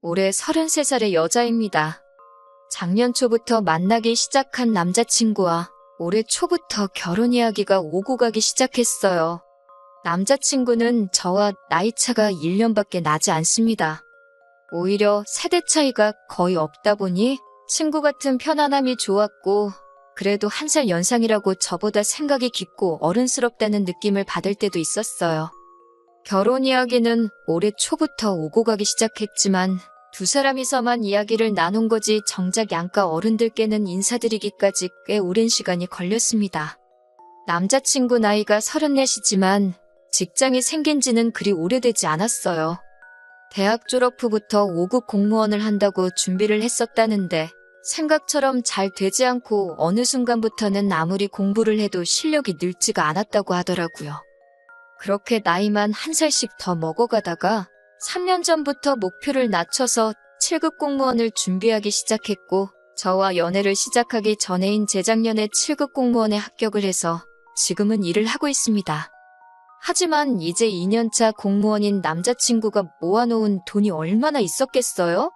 올해 33살의 여자입니다. 작년 초부터 만나기 시작한 남자친구와 올해 초부터 결혼 이야기가 오고 가기 시작했어요. 남자친구는 저와 나이차가 1년밖에 나지 않습니다. 오히려 세대 차이가 거의 없다 보니 친구 같은 편안함이 좋았고, 그래도 한 살 연상이라고 저보다 생각이 깊고 어른스럽다는 느낌을 받을 때도 있었어요. 결혼 이야기는 올해 초부터 오고 가기 시작했지만 두 사람이서만 이야기를 나눈 거지 정작 양가 어른들께는 인사드리기까지 꽤 오랜 시간이 걸렸습니다. 남자친구 나이가 34이지만 직장이 생긴 지는 그리 오래되지 않았어요. 대학 졸업 후부터 5급 공무원을 한다고 준비를 했었다는데 생각처럼 잘 되지 않고 어느 순간부터는 아무리 공부를 해도 실력이 늘지가 않았다고 하더라고요. 그렇게 나이만 한 살씩 더 먹어가다가 3년 전부터 목표를 낮춰서 7급 공무원을 준비하기 시작했고, 저와 연애를 시작하기 전에인 재작년에 7급 공무원에 합격을 해서 지금은 일을 하고 있습니다. 하지만 이제 2년차 공무원인 남자친구가 모아놓은 돈이 얼마나 있었겠어요?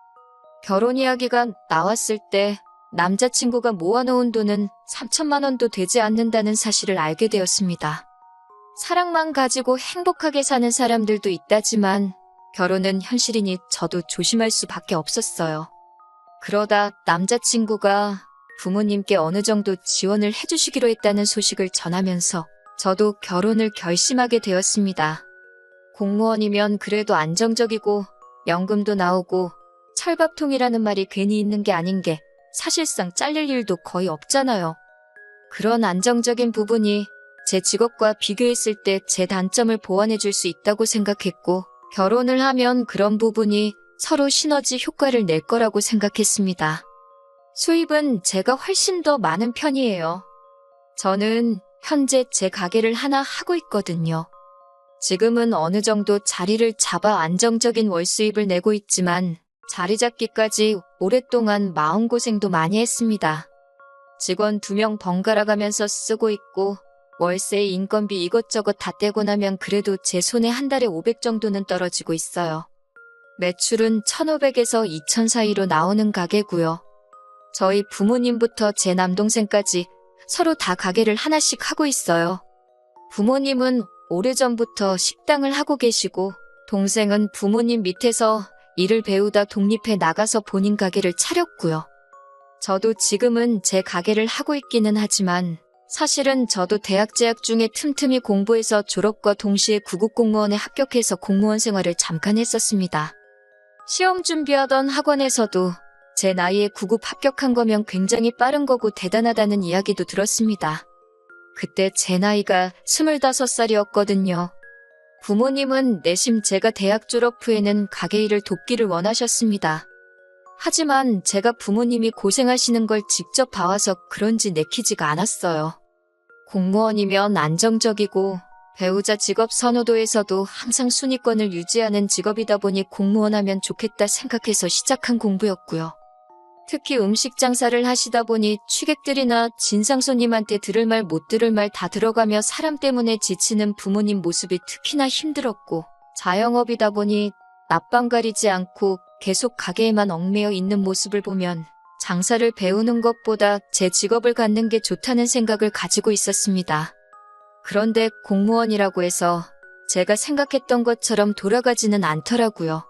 결혼 이야기가 나왔을 때 남자친구가 모아놓은 돈은 3천만 원도 되지 않는다는 사실을 알게 되었습니다. 사랑만 가지고 행복하게 사는 사람들도 있다지만 결혼은 현실이니 저도 조심할 수밖에 없었어요. 그러다 남자친구가 부모님께 어느 정도 지원을 해주시기로 했다는 소식을 전하면서 저도 결혼을 결심하게 되었습니다. 공무원이면 그래도 안정적이고 연금도 나오고 철밥통이라는 말이 괜히 있는 게 아닌 게 사실상 잘릴 일도 거의 없잖아요. 그런 안정적인 부분이 제 직업과 비교했을 때 제 단점을 보완해 줄 수 있다고 생각했고, 결혼을 하면 그런 부분이 서로 시너지 효과를 낼 거라고 생각했습니다. 수입은 제가 훨씬 더 많은 편이에요. 저는 현재 제 가게를 하나 하고 있거든요. 지금은 어느 정도 자리를 잡아 안정적인 월 수입을 내고 있지만 자리 잡기까지 오랫동안 마음고생도 많이 했습니다. 직원 2명 번갈아 가면서 쓰고 있고 월세, 인건비 이것저것 다 떼고 나면 그래도 제 손에 한 달에 500 정도는 떨어지고 있어요. 매출은 1,500에서 2,000 사이로 나오는 가게고요. 저희 부모님부터 제 남동생까지 서로 다 가게를 하나씩 하고 있어요. 부모님은 오래전부터 식당을 하고 계시고 동생은 부모님 밑에서 일을 배우다 독립해 나가서 본인 가게를 차렸고요. 저도 지금은 제 가게를 하고 있기는 하지만 사실은 저도 대학 재학 중에 틈틈이 공부해서 졸업과 동시에 9급 공무원에 합격해서 공무원 생활을 잠깐 했었습니다. 시험 준비하던 학원에서도 제 나이에 9급 합격한 거면 굉장히 빠른 거고 대단하다는 이야기도 들었습니다. 그때 제 나이가 25살이었거든요. 부모님은 내심 제가 대학 졸업 후에는 가게 일을 돕기를 원하셨습니다. 하지만 제가 부모님이 고생하시는 걸 직접 봐와서 그런지 내키지가 않았어요. 공무원이면 안정적이고 배우자 직업 선호도에서도 항상 순위권을 유지하는 직업이다 보니 공무원 하면 좋겠다 생각해서 시작한 공부였고요. 특히 음식 장사를 하시다 보니 취객들이나 진상 손님한테 들을 말 못 들을 말 다 들어가며 사람 때문에 지치는 부모님 모습이 특히나 힘들었고, 자영업이다 보니 낮밤 가리지 않고 계속 가게에만 얽매여 있는 모습을 보면 장사를 배우는 것보다 제 직업을 갖는 게 좋다는 생각을 가지고 있었습니다. 그런데 공무원이라고 해서 제가 생각했던 것처럼 돌아가지는 않더라고요.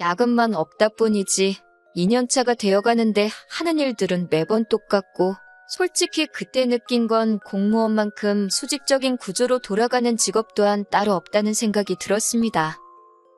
야근만 없다 뿐이지 2년차가 되어가는데 하는 일들은 매번 똑같고, 솔직히 그때 느낀 건 공무원만큼 수직적인 구조로 돌아가는 직업 또한 따로 없다는 생각이 들었습니다.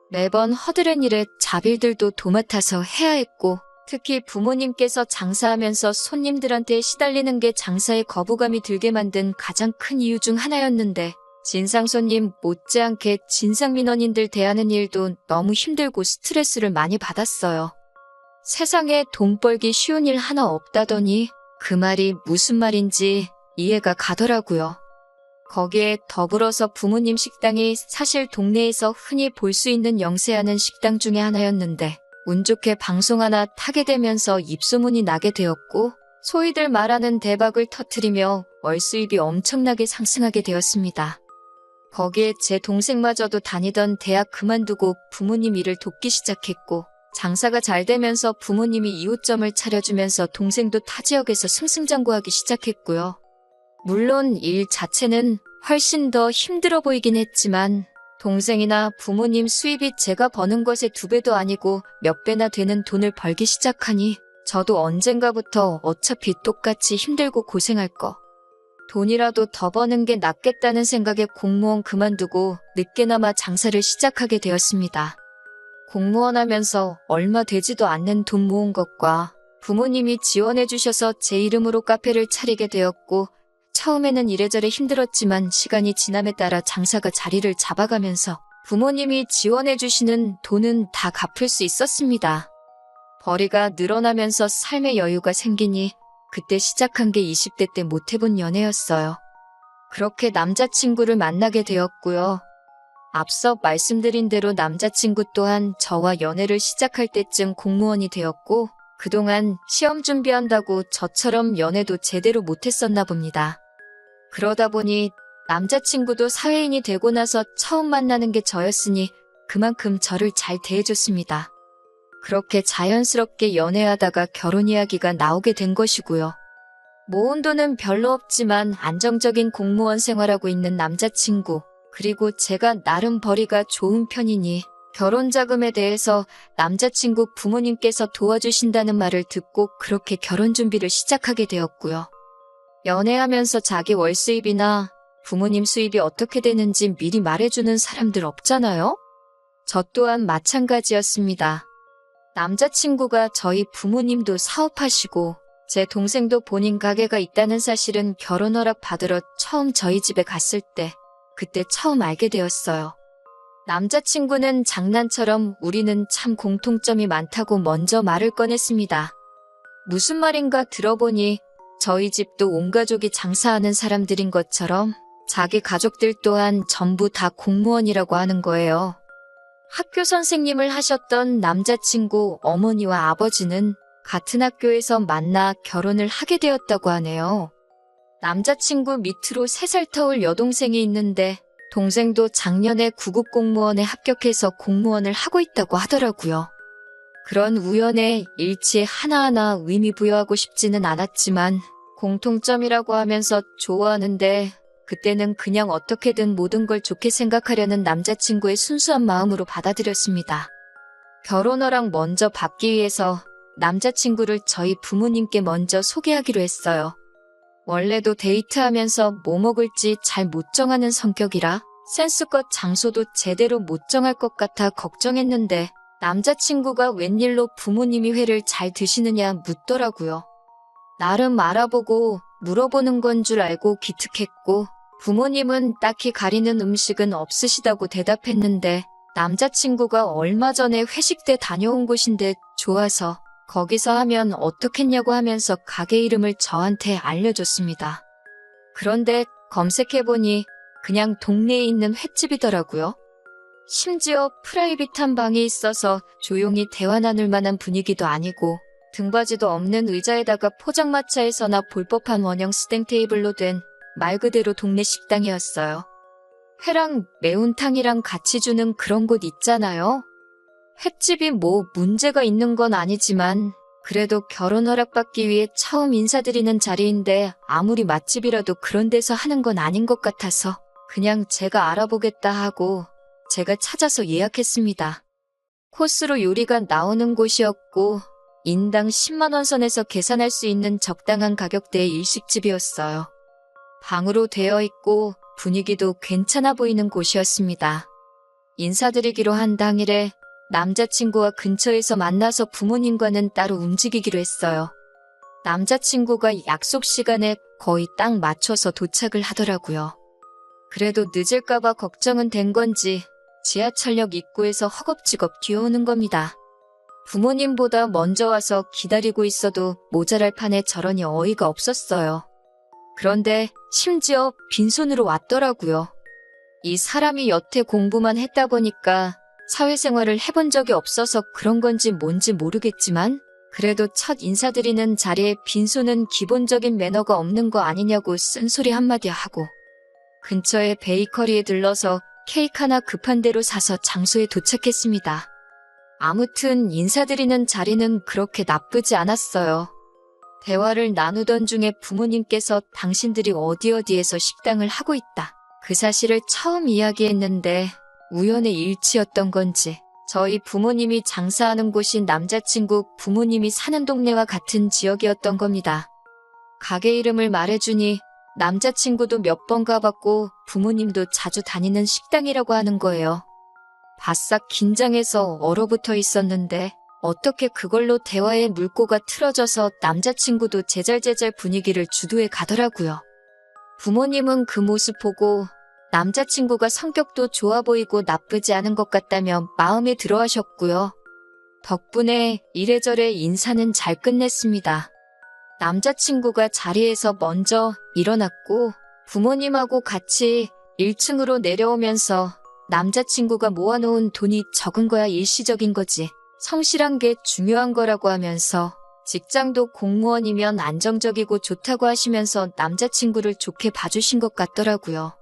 매번 허드렛 일에 자빌들도 도맡아서 해야 했고, 특히 부모님께서 장사하면서 손님들한테 시달리는 게 장사에 거부감이 들게 만든 가장 큰 이유 중 하나였는데, 진상 손님 못지않게 진상 민원인들 대하는 일도 너무 힘들고 스트레스를 많이 받았어요. 세상에 돈 벌기 쉬운 일 하나 없다더니 그 말이 무슨 말인지 이해가 가더라고요. 거기에 더불어서 부모님 식당이 사실 동네에서 흔히 볼 수 있는 영세하는 식당 중에 하나였는데 운 좋게 방송 하나 타게 되면서 입소문이 나게 되었고, 소위들 말하는 대박을 터뜨리며 월 수입이 엄청나게 상승하게 되었습니다. 거기에 제 동생마저도 다니던 대학 그만두고 부모님 일을 돕기 시작했고, 장사가 잘 되면서 부모님이 이웃점을 차려주면서 동생도 타 지역에서 승승장구하기 시작했고요. 물론 일 자체는 훨씬 더 힘들어 보이긴 했지만 동생이나 부모님 수입이 제가 버는 것의 2배도 아니고 몇 배나 되는 돈을 벌기 시작하니 저도 언젠가부터 어차피 똑같이 힘들고 고생할 거. 돈이라도 더 버는 게 낫겠다는 생각에 공무원 그만두고 늦게나마 장사를 시작하게 되었습니다. 공무원 하면서 얼마 되지도 않는 돈 모은 것과 부모님이 지원해 주셔서 제 이름으로 카페를 차리게 되었고 처음에는 이래저래 힘들었지만 시간이 지남에 따라 장사가 자리를 잡아가면서 부모님이 지원해 주시는 돈은 다 갚을 수 있었습니다. 벌이가 늘어나면서 삶의 여유가 생기니 그때 시작한 게 20대 때 못 해본 연애였어요. 그렇게 남자친구를 만나게 되었고요. 앞서 말씀드린 대로 남자친구 또한 저와 연애를 시작할 때쯤 공무원이 되었고 그동안 시험 준비한다고 저처럼 연애도 제대로 못했었나 봅니다. 그러다 보니 남자친구도 사회인이 되고 나서 처음 만나는 게 저였으니 그만큼 저를 잘 대해줬습니다. 그렇게 자연스럽게 연애하다가 결혼 이야기가 나오게 된 것이고요. 모은 돈은 별로 없지만 안정적인 공무원 생활하고 있는 남자친구, 그리고 제가 나름 벌이가 좋은 편이니 결혼 자금에 대해서 남자친구 부모님께서 도와주신다는 말을 듣고 그렇게 결혼 준비를 시작하게 되었고요. 연애하면서 자기 월 수입이나 부모님 수입이 어떻게 되는지 미리 말해주는 사람들 없잖아요? 저 또한 마찬가지였습니다. 남자친구가 저희 부모님도 사업하시고 제 동생도 본인 가게가 있다는 사실은 결혼 허락 받으러 처음 저희 집에 갔을 때 그때 처음 알게 되었어요. 남자친구는 장난처럼 우리는 참 공통점이 많다고 먼저 말을 꺼냈습니다. 무슨 말인가 들어보니 저희 집도 온 가족이 장사하는 사람들인 것처럼 자기 가족들 또한 전부 다 공무원이라고 하는 거예요. 학교 선생님을 하셨던 남자친구 어머니와 아버지는 같은 학교에서 만나 결혼을 하게 되었다고 하네요. 남자친구 밑으로 3살 터울 여동생이 있는데 동생도 작년에 구급 공무원에 합격해서 공무원을 하고 있다고 하더라고요. 그런 우연의 일치에 하나하나 의미 부여하고 싶지는 않았지만 공통점이라고 하면서 좋아하는데 그때는 그냥 어떻게든 모든 걸 좋게 생각하려는 남자친구의 순수한 마음으로 받아들였습니다. 결혼 허락 먼저 받기 위해서 남자친구를 저희 부모님께 먼저 소개하기로 했어요. 원래도 데이트하면서 뭐 먹을지 잘 못 정하는 성격이라 센스껏 장소도 제대로 못 정할 것 같아 걱정했는데 남자친구가 웬일로 부모님이 회를 잘 드시느냐 묻더라고요. 나름 알아보고 물어보는 건 줄 알고 기특했고 부모님은 딱히 가리는 음식은 없으시다고 대답했는데 남자친구가 얼마 전에 회식 때 다녀온 곳인데 좋아서 거기서 하면 어떻겠냐고 하면서 가게 이름을 저한테 알려줬습니다. 그런데 검색해보니 그냥 동네에 있는 횟집이더라고요. 심지어 프라이빗한 방이 있어서 조용히 대화 나눌 만한 분위기도 아니고 등받이도 없는 의자에다가 포장마차에서나 볼 법한 원형 스탱 테이블로 된 말 그대로 동네 식당이었어요. 회랑 매운탕이랑 같이 주는 그런 곳 있잖아요. 횟집이 뭐 문제가 있는 건 아니지만 그래도 결혼 허락받기 위해 처음 인사드리는 자리인데 아무리 맛집이라도 그런 데서 하는 건 아닌 것 같아서 그냥 제가 알아보겠다 하고 제가 찾아서 예약했습니다. 코스로 요리가 나오는 곳이었고 인당 10만 원 선에서 계산할 수 있는 적당한 가격대의 일식집이었어요. 방으로 되어 있고 분위기도 괜찮아 보이는 곳이었습니다. 인사드리기로 한 당일에 남자친구와 근처에서 만나서 부모님과는 따로 움직이기로 했어요. 남자친구가 약속 시간에 거의 딱 맞춰서 도착을 하더라고요. 그래도 늦을까봐 걱정은 된 건지 지하철역 입구에서 허겁지겁 뛰어오는 겁니다. 부모님보다 먼저 와서 기다리고 있어도 모자랄 판에 저러니 어이가 없었어요. 그런데 심지어 빈손으로 왔더라고요. 이 사람이 여태 공부만 했다 보니까 사회생활을 해본 적이 없어서 그런 건지 뭔지 모르겠지만 그래도 첫 인사드리는 자리에 빈손은 기본적인 매너가 없는 거 아니냐고 쓴소리 한마디 하고 근처에 베이커리에 들러서 케이크 하나 급한 대로 사서 장소에 도착했습니다. 아무튼 인사드리는 자리는 그렇게 나쁘지 않았어요. 대화를 나누던 중에 부모님께서 당신들이 어디에서 식당을 하고 있다. 그 사실을 처음 이야기했는데 우연의 일치였던 건지 저희 부모님이 장사하는 곳이 남자친구 부모님이 사는 동네와 같은 지역이었던 겁니다. 가게 이름을 말해주니 남자친구도 몇 번 가봤고 부모님도 자주 다니는 식당이라고 하는 거예요. 바싹 긴장해서 얼어붙어 있었는데 어떻게 그걸로 대화의 물꼬가 틀어져서 남자친구도 제잘제잘 분위기를 주도해 가더라고요. 부모님은 그 모습 보고 남자친구가 성격도 좋아 보이고 나쁘지 않은 것 같다며 마음에 들어 하셨고요. 덕분에 이래저래 인사는 잘 끝냈습니다. 남자친구가 자리에서 먼저 일어났고 부모님하고 같이 1층으로 내려오면서 남자친구가 모아놓은 돈이 적은 거야 일시적인 거지. 성실한 게 중요한 거라고 하면서 직장도 공무원이면 안정적이고 좋다고 하시면서 남자친구를 좋게 봐주신 것 같더라고요.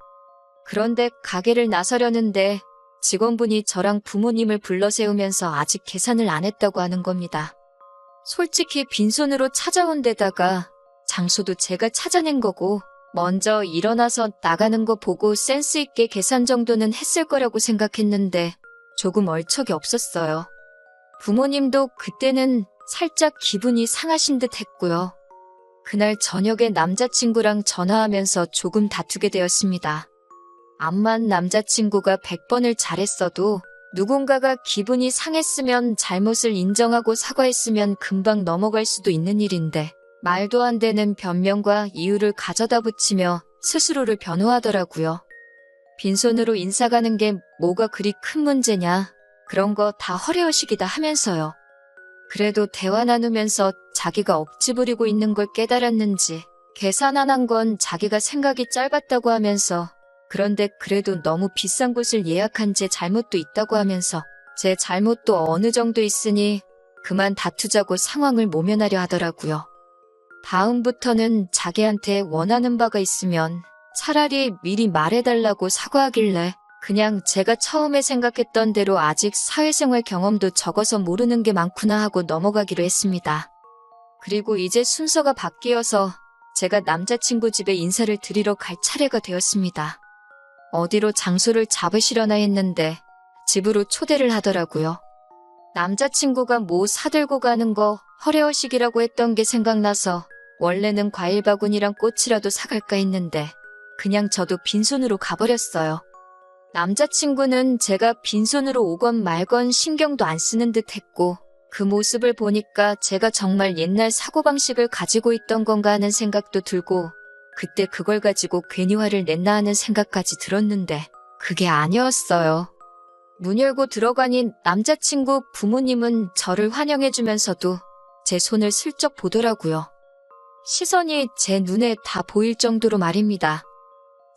그런데 가게를 나서려는데 직원분이 저랑 부모님을 불러 세우면서 아직 계산을 안 했다고 하는 겁니다. 솔직히 빈손으로 찾아온 데다가 장소도 제가 찾아낸 거고 먼저 일어나서 나가는 거 보고 센스 있게 계산 정도는 했을 거라고 생각했는데 조금 얼척이 없었어요. 부모님도 그때는 살짝 기분이 상하신 듯 했고요. 그날 저녁에 남자친구랑 전화하면서 조금 다투게 되었습니다. 암만 남자친구가 100번을 잘했어도 누군가가 기분이 상했으면 잘못을 인정하고 사과했으면 금방 넘어갈 수도 있는 일인데 말도 안 되는 변명과 이유를 가져다 붙이며 스스로를 변호하더라고요. 빈손으로 인사 가는 게 뭐가 그리 큰 문제냐. 그런 거 다 허례허식이다 하면서요. 그래도 대화 나누면서 자기가 억지 부리고 있는 걸 깨달았는지 계산 안 한 건 자기가 생각이 짧았다고 하면서 그런데 그래도 너무 비싼 곳을 예약한 제 잘못도 있다고 하면서 제 잘못도 어느 정도 있으니 그만 다투자고 상황을 모면하려 하더라고요. 다음부터는 자기한테 원하는 바가 있으면 차라리 미리 말해달라고 사과하길래 그냥 제가 처음에 생각했던 대로 아직 사회생활 경험도 적어서 모르는 게 많구나 하고 넘어가기로 했습니다. 그리고 이제 순서가 바뀌어서 제가 남자친구 집에 인사를 드리러 갈 차례가 되었습니다. 어디로 장소를 잡으시려나 했는데 집으로 초대를 하더라고요. 남자친구가 뭐 사들고 가는 거 허례허식이라고 했던 게 생각나서 원래는 과일 바구니랑 꽃이라도 사갈까 했는데 그냥 저도 빈손으로 가버렸어요. 남자친구는 제가 빈손으로 오건 말건 신경도 안 쓰는 듯 했고 그 모습을 보니까 제가 정말 옛날 사고방식을 가지고 있던 건가 하는 생각도 들고 그때 그걸 가지고 괜히 화를 냈나 하는 생각까지 들었는데 그게 아니었어요. 문 열고 들어가니 남자친구 부모님은 저를 환영해주면서도 제 손을 슬쩍 보더라고요. 시선이 제 눈에 다 보일 정도로 말입니다.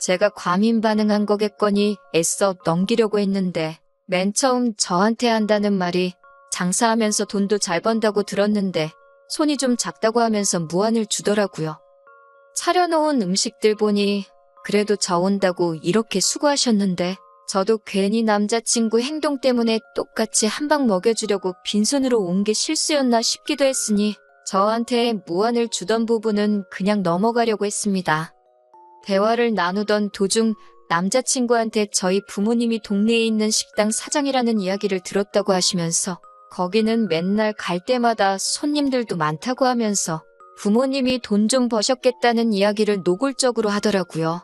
제가 과민 반응한 거겠거니 애써 넘기려고 했는데 맨 처음 저한테 한다는 말이 장사하면서 돈도 잘 번다고 들었는데 손이 좀 작다고 하면서 무안을 주더라고요. 차려놓은 음식들 보니 그래도 저 온다고 이렇게 수고하셨는데 저도 괜히 남자친구 행동 때문에 똑같이 한 방 먹여주려고 빈손으로 온 게 실수였나 싶기도 했으니 저한테 무안을 주던 부분은 그냥 넘어가려고 했습니다. 대화를 나누던 도중 남자친구한테 저희 부모님이 동네에 있는 식당 사장이라는 이야기를 들었다고 하시면서 거기는 맨날 갈 때마다 손님들도 많다고 하면서 부모님이 돈 좀 버셨겠다는 이야기를 노골적으로 하더라고요.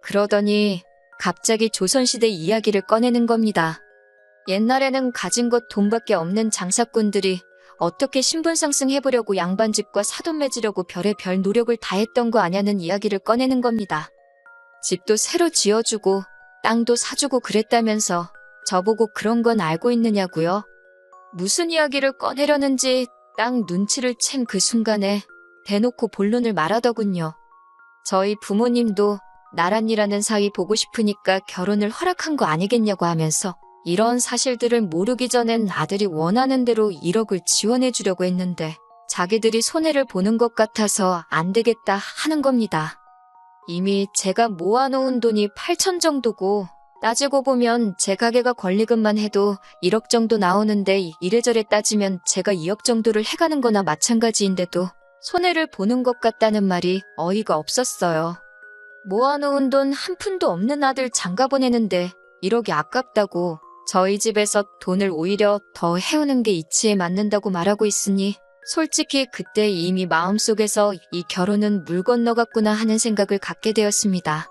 그러더니 갑자기 조선시대 이야기를 꺼내는 겁니다. 옛날에는 가진 것 돈밖에 없는 장사꾼들이 어떻게 신분 상승해보려고 양반집과 사돈 맺으려고 별의별 노력을 다했던 거 아냐는 이야기를 꺼내는 겁니다. 집도 새로 지어주고 땅도 사주고 그랬다면서 저보고 그런 건 알고 있느냐고요. 무슨 이야기를 꺼내려는지 딱 눈치를 챈 그 순간에 대놓고 본론을 말하더군요. 저희 부모님도 나란이라는 사위 보고 싶으니까 결혼을 허락한 거 아니겠냐고 하면서 이런 사실들을 모르기 전엔 아들이 원하는 대로 1억을 지원해 주려고 했는데 자기들이 손해를 보는 것 같아서 안 되겠다 하는 겁니다. 이미 제가 모아놓은 돈이 8천 정도고 따지고 보면 제 가게가 권리금만 해도 1억 정도 나오는데 이래저래 따지면 제가 2억 정도를 해가는 거나 마찬가지인데도 손해를 보는 것 같다는 말이 어이가 없었어요. 모아놓은 돈 한 푼도 없는 아들 장가 보내는데 1억이 아깝다고 저희 집에서 돈을 오히려 더 해오는 게 이치에 맞는다고 말하고 있으니 솔직히 그때 이미 마음속에서 이 결혼은 물 건너갔구나 하는 생각을 갖게 되었습니다.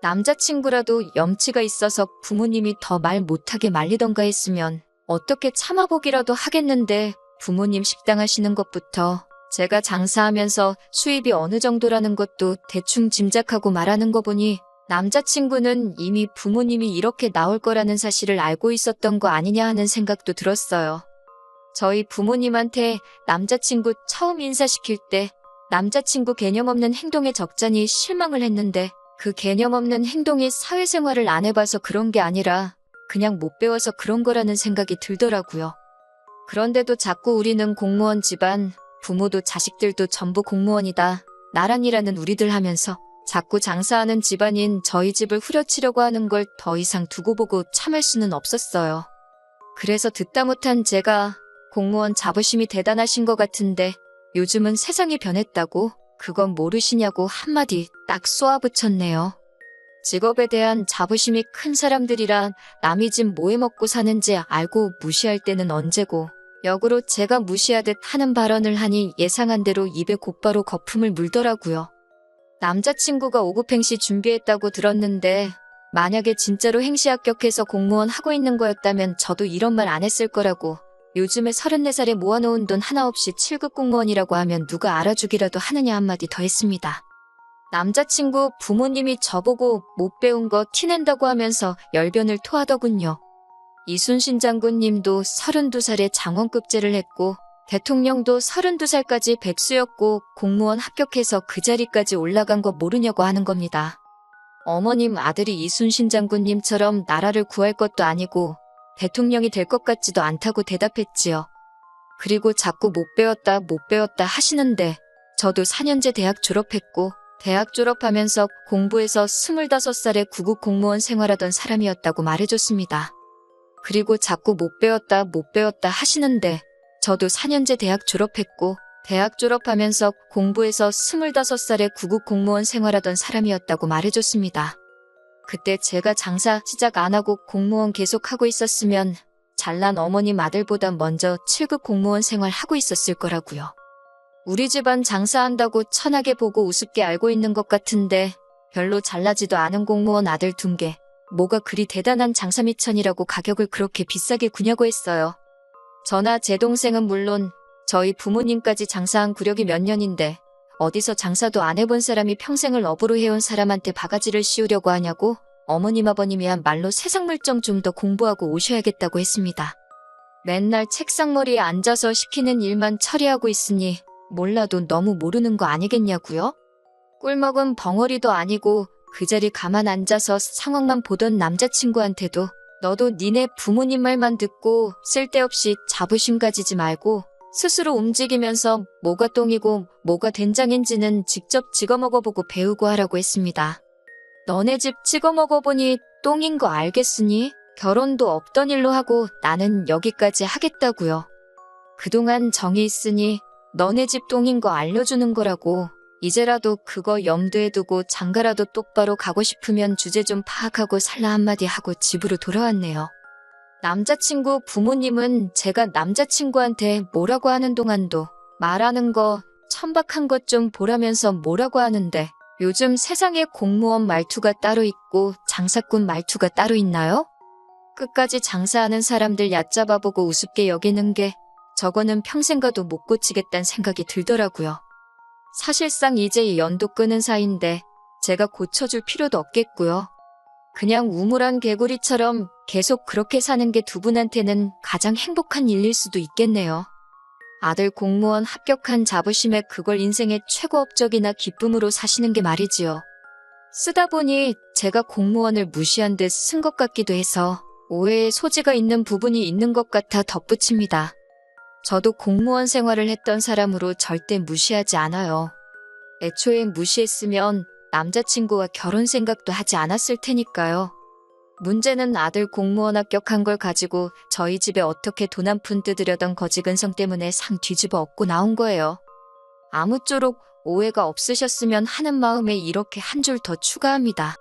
남자친구라도 염치가 있어서 부모님이 더 말 못하게 말리던가 했으면 어떻게 참아보기라도 하겠는데 부모님 식당 하시는 것부터 제가 장사하면서 수입이 어느 정도라는 것도 대충 짐작하고 말하는 거 보니 남자친구는 이미 부모님이 이렇게 나올 거라는 사실을 알고 있었던 거 아니냐 하는 생각도 들었어요. 저희 부모님한테 남자친구 처음 인사시킬 때 남자친구 개념 없는 행동에 적잖이 실망을 했는데 그 개념 없는 행동이 사회생활을 안 해봐서 그런 게 아니라 그냥 못 배워서 그런 거라는 생각이 들더라고요. 그런데도 자꾸 우리는 공무원 집안, 부모도 자식들도 전부 공무원이다. 나란이라는 우리들 하면서 자꾸 장사하는 집안인 저희 집을 후려치려고 하는 걸 더 이상 두고 보고 참을 수는 없었어요. 그래서 듣다 못한 제가 공무원 자부심이 대단하신 것 같은데 요즘은 세상이 변했다고 그건 모르시냐고 한마디 딱 쏘아붙였네요. 직업에 대한 자부심이 큰 사람들이란 남이 집 뭐해 먹고 사는지 알고 무시할 때는 언제고 역으로 제가 무시하듯 하는 발언을 하니 예상한 대로 입에 곧바로 거품을 물더라고요. 남자친구가 5급 행시 준비했다고 들었는데 만약에 진짜로 행시 합격해서 공무원 하고 있는 거였다면 저도 이런 말 안 했을 거라고 요즘에 34살에 모아놓은 돈 하나 없이 7급 공무원이라고 하면 누가 알아주기라도 하느냐 한마디 더 했습니다. 남자친구 부모님이 저보고 못 배운 거 티낸다고 하면서 열변을 토하더군요. 이순신 장군님도 32살에 장원급제를 했고 대통령도 32살까지 백수였고 공무원 합격해서 그 자리까지 올라간 거 모르냐고 하는 겁니다. 어머님 아들이 이순신 장군님처럼 나라를 구할 것도 아니고 대통령이 될 것 같지도 않다고 대답했지요. 그리고 자꾸 못 배웠다 하시는데 저도 4년제 대학 졸업했고 대학 졸업하면서 공부해서 25살에 구급 공무원 생활하던 사람이었다고 말해줬습니다. 그리고 자꾸 못 배웠다 하시는데 저도 4년제 대학 졸업했고 대학 졸업하면서 공부해서 25살에 구급 공무원 생활하던 사람이었다고 말해줬습니다. 그때 제가 장사 시작 안 하고 공무원 계속하고 있었으면 잘난 어머님 아들보다 먼저 7급 공무원 생활하고 있었을 거라고요. 우리 집안 장사한다고 천하게 보고 우습게 알고 있는 것 같은데 별로 잘나지도 않은 공무원 아들 둔 게 뭐가 그리 대단한 장사미천이라고 가격을 그렇게 비싸게 구냐고 했어요. 저나 제 동생은 물론 저희 부모님까지 장사한 구력이 몇 년인데 어디서 장사도 안 해본 사람이 평생을 업으로 해온 사람한테 바가지를 씌우려고 하냐고 어머님 아버님이 한 말로 세상 물정 좀 더 공부하고 오셔야겠다고 했습니다. 맨날 책상머리에 앉아서 시키는 일만 처리하고 있으니 몰라도 너무 모르는 거 아니겠냐고요? 꿀먹은 벙어리도 아니고 그 자리 가만 앉아서 상황만 보던 남자친구한테도 너도 니네 부모님 말만 듣고 쓸데없이 자부심 가지지 말고 스스로 움직이면서 뭐가 똥이고 뭐가 된장인지는 직접 찍어 먹어보고 배우고 하라고 했습니다. 너네 집 찍어 먹어보니 똥인 거 알겠으니 결혼도 없던 일로 하고 나는 여기까지 하겠다고요. 그동안 정이 있으니 너네 집 똥인 거 알려주는 거라고 이제라도 그거 염두에 두고 장가라도 똑바로 가고 싶으면 주제 좀 파악하고 살라 한마디 하고 집으로 돌아왔네요. 남자친구 부모님은 제가 남자친구한테 뭐라고 하는 동안도 말하는 거 천박한 것 좀 보라면서 뭐라고 하는데 요즘 세상에 공무원 말투가 따로 있고 장사꾼 말투가 따로 있나요? 끝까지 장사하는 사람들 얕잡아보고 우습게 여기는 게 저거는 평생 가도 못 고치겠다는 생각이 들더라고요. 사실상 이제 연도 끄는 사이인데 제가 고쳐줄 필요도 없겠고요. 그냥 우물안 개구리처럼 계속 그렇게 사는 게 두 분한테는 가장 행복한 일일 수도 있겠네요. 아들 공무원 합격한 자부심에 그걸 인생의 최고 업적이나 기쁨으로 사시는 게 말이지요. 쓰다 보니 제가 공무원을 무시한 듯 쓴 것 같기도 해서 오해의 소지가 있는 부분이 있는 것 같아 덧붙입니다. 저도 공무원 생활을 했던 사람으로 절대 무시하지 않아요. 애초에 무시했으면 남자친구와 결혼 생각도 하지 않았을 테니까요. 문제는 아들 공무원 합격한 걸 가지고 저희 집에 어떻게 돈 한 푼 뜯으려던 거지근성 때문에 상 뒤집어 엎고 나온 거예요. 아무쪼록 오해가 없으셨으면 하는 마음에 이렇게 한 줄 더 추가합니다.